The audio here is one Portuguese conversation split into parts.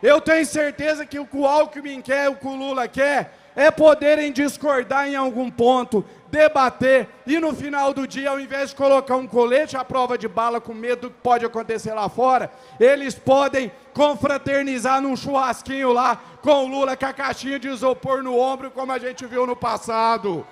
Eu tenho certeza que o que o Alckmin quer, o que o Lula quer, é poderem discordar em algum ponto, debater, e no final do dia, ao invés de colocar um colete à prova de bala com medo do que pode acontecer lá fora, eles podem confraternizar num churrasquinho lá com o Lula com a caixinha de isopor no ombro, como a gente viu no passado.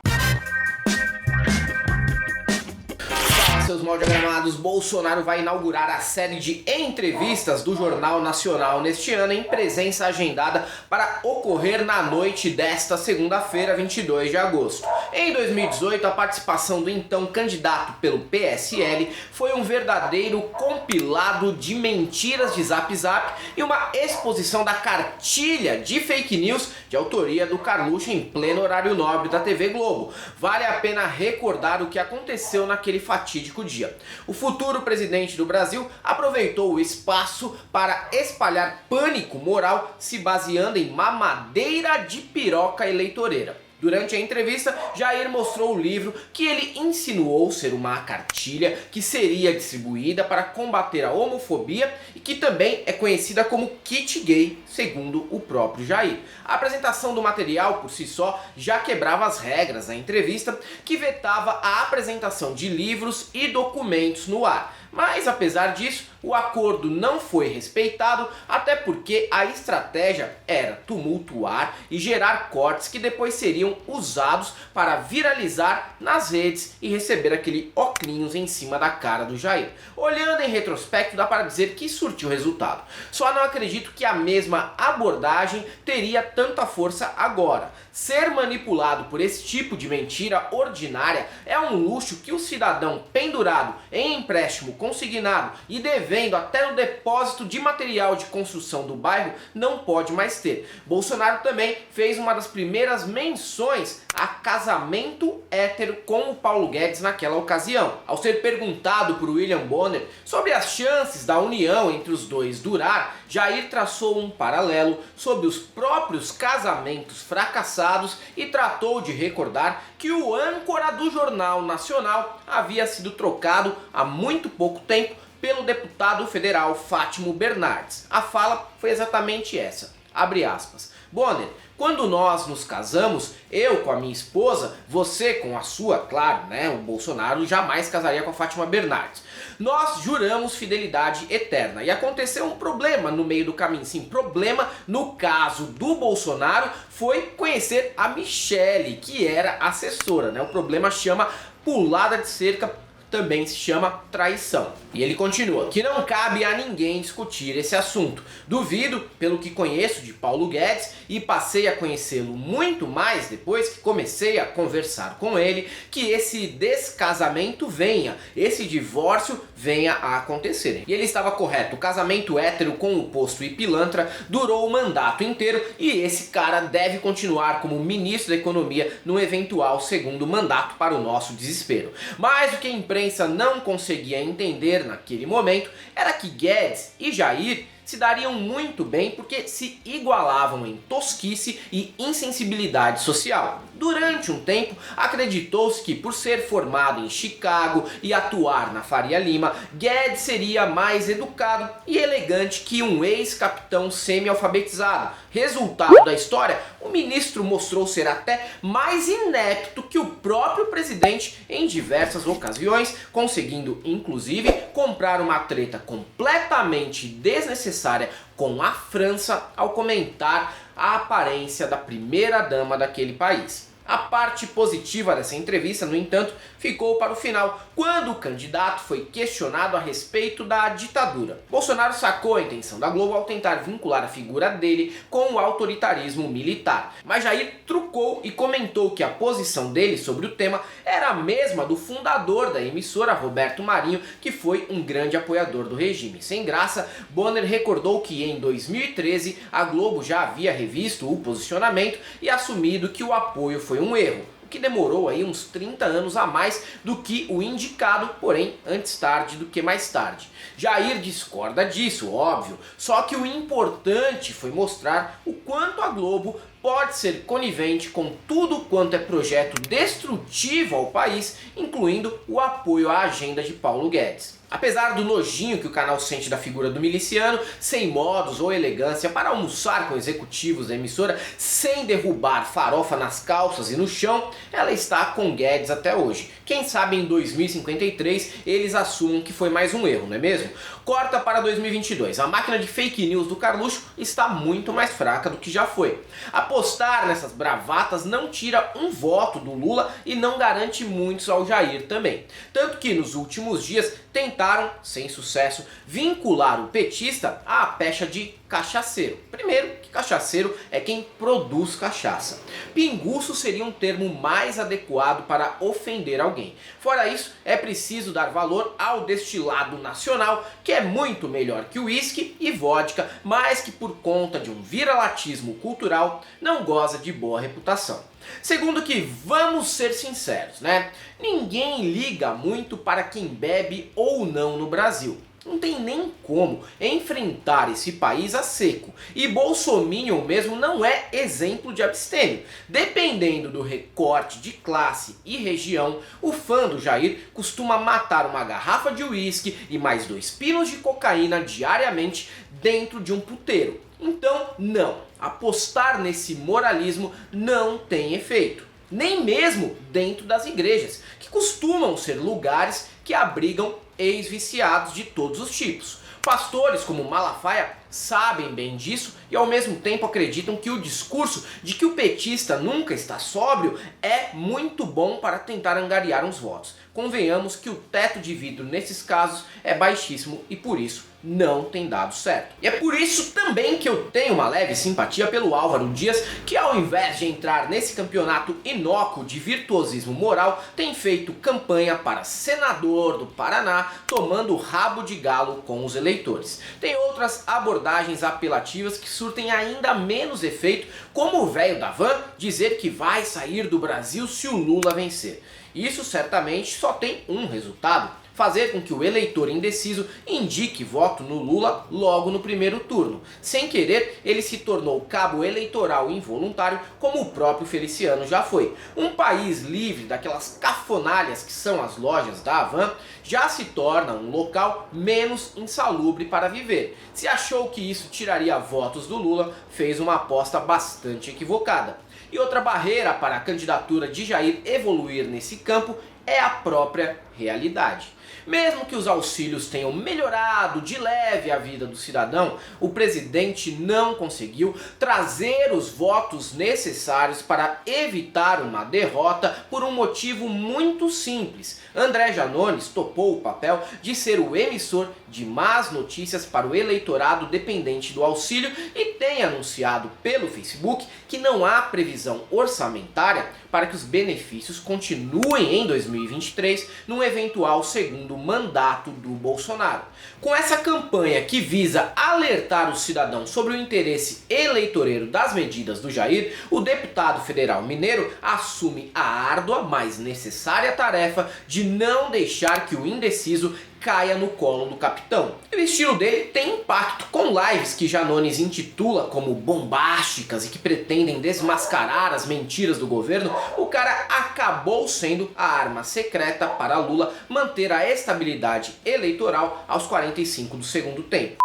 Seus mal diagramados, Bolsonaro vai inaugurar a série de entrevistas do Jornal Nacional neste ano em presença agendada para ocorrer na noite desta segunda-feira, 22 de agosto. Em 2018, a participação do então candidato pelo PSL foi um verdadeiro compilado de mentiras de Zap Zap e uma exposição da cartilha de fake news de autoria do Carluxo em pleno horário nobre da TV Globo. Vale a pena recordar o que aconteceu naquele fatídico dia. O futuro presidente do Brasil aproveitou o espaço para espalhar pânico moral se baseando em mamadeira de piroca eleitoreira. Durante a entrevista, Jair mostrou o livro que ele insinuou ser uma cartilha que seria distribuída para combater a homofobia e que também é conhecida como kit gay, segundo o próprio Jair. A apresentação do material por si só já quebrava as regras da entrevista, que vetava a apresentação de livros e documentos no ar. Mas apesar disso, o acordo não foi respeitado, até porque a estratégia era tumultuar e gerar cortes que depois seriam usados para viralizar nas redes e receber aquele óculos em cima da cara do Jair. Olhando em retrospecto, dá para dizer que surtiu resultado. Só não acredito que a mesma abordagem teria tanta força agora. Ser manipulado por esse tipo de mentira ordinária é um luxo que o cidadão pendurado em empréstimo consignado e devendo até no depósito de material de construção do bairro não pode mais ter. Bolsonaro também fez uma das primeiras menções a casamento hétero com o Paulo Guedes naquela ocasião. Ao ser perguntado por William Bonner sobre as chances da união entre os dois durar, Jair traçou um paralelo sobre os próprios casamentos fracassados e tratou de recordar que o âncora do Jornal Nacional havia sido trocado há muito pouco tempo pelo deputado federal Fátimo Bernardes. A fala foi exatamente essa, abre aspas. Bonner, quando nós nos casamos, eu com a minha esposa, você com a sua, claro, né? O Bolsonaro jamais casaria com a Fátima Bernardes. Nós juramos fidelidade eterna e aconteceu um problema no meio do caminho. Sim, problema no caso do Bolsonaro foi conhecer a Michele, que era assessora, né? O problema chama pulada de cerca, também se chama traição. E ele continua, que não cabe a ninguém discutir esse assunto. Duvido, pelo que conheço de Paulo Guedes, e passei a conhecê-lo muito mais depois que comecei a conversar com ele, que esse descasamento venha, esse divórcio venha a acontecer. E ele estava correto, o casamento hétero com o posto e pilantra durou o mandato inteiro e esse cara deve continuar como ministro da economia no eventual segundo mandato para o nosso desespero. Mas o que a imprensa não conseguia entender naquele momento era que Guedes e Jair se dariam muito bem porque se igualavam em tosquice e insensibilidade social. Durante um tempo, acreditou-se que por ser formado em Chicago e atuar na Faria Lima, Guedes seria mais educado e elegante que um ex-capitão semi-alfabetizado. Resultado da história, o ministro mostrou ser até mais inepto que o próprio presidente em diversas ocasiões, conseguindo inclusive comprar uma treta completamente desnecessária com a França ao comentar a aparência da primeira-dama daquele país. A parte positiva dessa entrevista, no entanto, ficou para o final, quando o candidato foi questionado a respeito da ditadura. Bolsonaro sacou a intenção da Globo ao tentar vincular a figura dele com o autoritarismo militar. Mas Jair trucou e comentou que a posição dele sobre o tema era a mesma do fundador da emissora, Roberto Marinho, que foi um grande apoiador do regime. Sem graça, Bonner recordou que em 2013 a Globo já havia revisto o posicionamento e assumido que o apoio foi um erro, o que demorou aí uns 30 anos a mais do que o indicado, porém antes tarde do que mais tarde. Jair discorda disso, óbvio, só que o importante foi mostrar o quanto a Globo pode ser conivente com tudo quanto é projeto destrutivo ao país, incluindo o apoio à agenda de Paulo Guedes. Apesar do nojinho que o canal sente da figura do miliciano, sem modos ou elegância para almoçar com executivos da emissora, sem derrubar farofa nas calças e no chão, ela está com Guedes até hoje. Quem sabe em 2053 eles assumam que foi mais um erro, não é mesmo? Corta para 2022. A máquina de fake news do Carluxo está muito mais fraca do que já foi. Apostar nessas bravatas não tira um voto do Lula e não garante muitos ao Jair também. Tanto que nos últimos dias tentaram, sem sucesso, vincular o petista à pecha de cachaceiro. Primeiro, que cachaceiro é quem produz cachaça. Pinguço seria um termo mais adequado para ofender alguém. Fora isso, é preciso dar valor ao destilado nacional, que é muito melhor que o uísque e vodka, mas que por conta de um viralatismo cultural não goza de boa reputação. Segundo que, vamos ser sinceros, né? Ninguém liga muito para quem bebe ou não no Brasil. Não tem nem como enfrentar esse país a seco. E Bolsominion mesmo não é exemplo de abstêmio. Dependendo do recorte de classe e região, o fã do Jair costuma matar uma garrafa de uísque e mais 2 pinos de cocaína diariamente dentro de um puteiro. Então, não. Apostar nesse moralismo não tem efeito. Nem mesmo dentro das igrejas, que costumam ser lugares que abrigam ex-viciados de todos os tipos. Pastores como Malafaia sabem bem disso e ao mesmo tempo acreditam que o discurso de que o petista nunca está sóbrio é muito bom para tentar angariar uns votos. Convenhamos que o teto de vidro nesses casos é baixíssimo e por isso não tem dado certo. E é por isso também que eu tenho uma leve simpatia pelo Álvaro Dias, que ao invés de entrar nesse campeonato inócuo de virtuosismo moral, tem feito campanha para senador do Paraná, tomando rabo de galo com os eleitores. Tem outras abordagens apelativas que surtem ainda menos efeito, como o velho da van dizer que vai sair do Brasil se o Lula vencer. Isso certamente só tem um resultado: fazer com que o eleitor indeciso indique voto no Lula logo no primeiro turno. Sem querer, ele se tornou cabo eleitoral involuntário, como o próprio Feliciano já foi. Um país livre daquelas cafonalhas que são as lojas da Havan já se torna um local menos insalubre para viver. Se achou que isso tiraria votos do Lula, fez uma aposta bastante equivocada. E outra barreira para a candidatura de Jair evoluir nesse campo é a própria realidade. Mesmo que os auxílios tenham melhorado de leve a vida do cidadão, o presidente não conseguiu trazer os votos necessários para evitar uma derrota por um motivo muito simples. André Janones topou o papel de ser o emissor de más notícias para o eleitorado dependente do auxílio e tem anunciado pelo Facebook que não há previsão orçamentária para que os benefícios continuem em 2023 num eventual segundo mandato do Bolsonaro. Com essa campanha que visa alertar o cidadão sobre o interesse eleitoreiro das medidas do Jair, o deputado federal mineiro assume a árdua, mas necessária tarefa de não deixar que o indeciso caia no colo do capitão. E o estilo dele tem impacto, com lives que Janones intitula como bombásticas e que pretendem desmascarar as mentiras do governo. O cara acabou sendo a arma secreta para Lula manter a estabilidade eleitoral aos 45 do segundo tempo.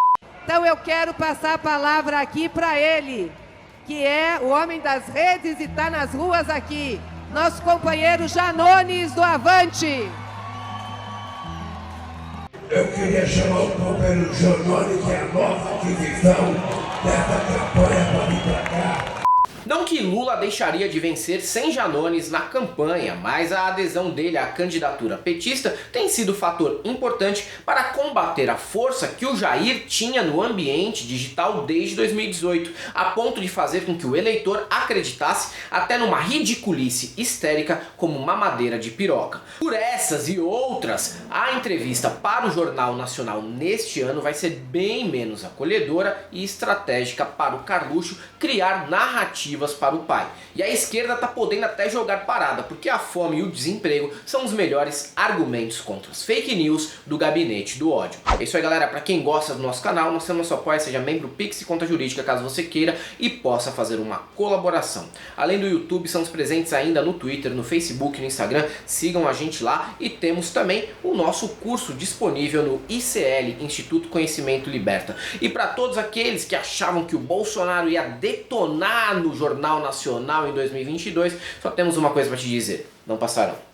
Então eu quero passar a palavra aqui para ele, que é o homem das redes e está nas ruas aqui, nosso companheiro Janones do Avante. Eu queria chamar o companheiro Janones, que é a nova divisão dessa campanha para vir para cá. Não que Lula deixaria de vencer sem Janones na campanha, mas a adesão dele à candidatura petista tem sido fator importante para combater a força que o Jair tinha no ambiente digital desde 2018, a ponto de fazer com que o eleitor acreditasse até numa ridiculice histérica como mamadeira de piroca. Por essas e outras, a entrevista para o Jornal Nacional neste ano vai ser bem menos acolhedora e estratégica para o Carluxo criar narrativas para para o pai. E a esquerda tá podendo até jogar parada, porque a fome e o desemprego são os melhores argumentos contra as fake news do gabinete do ódio. É isso aí, galera. Para quem gosta do nosso canal, nós temos nosso apoio, seja membro Pix e Conta Jurídica, caso você queira e possa fazer uma colaboração. Além do YouTube, estamos presentes ainda no Twitter, no Facebook, no Instagram. Sigam a gente lá e temos também o nosso curso disponível no ICL, Instituto Conhecimento Liberta. E para todos aqueles que achavam que o Bolsonaro ia detonar no Jornal Nacional em 2022, só temos uma coisa para te dizer: não passarão.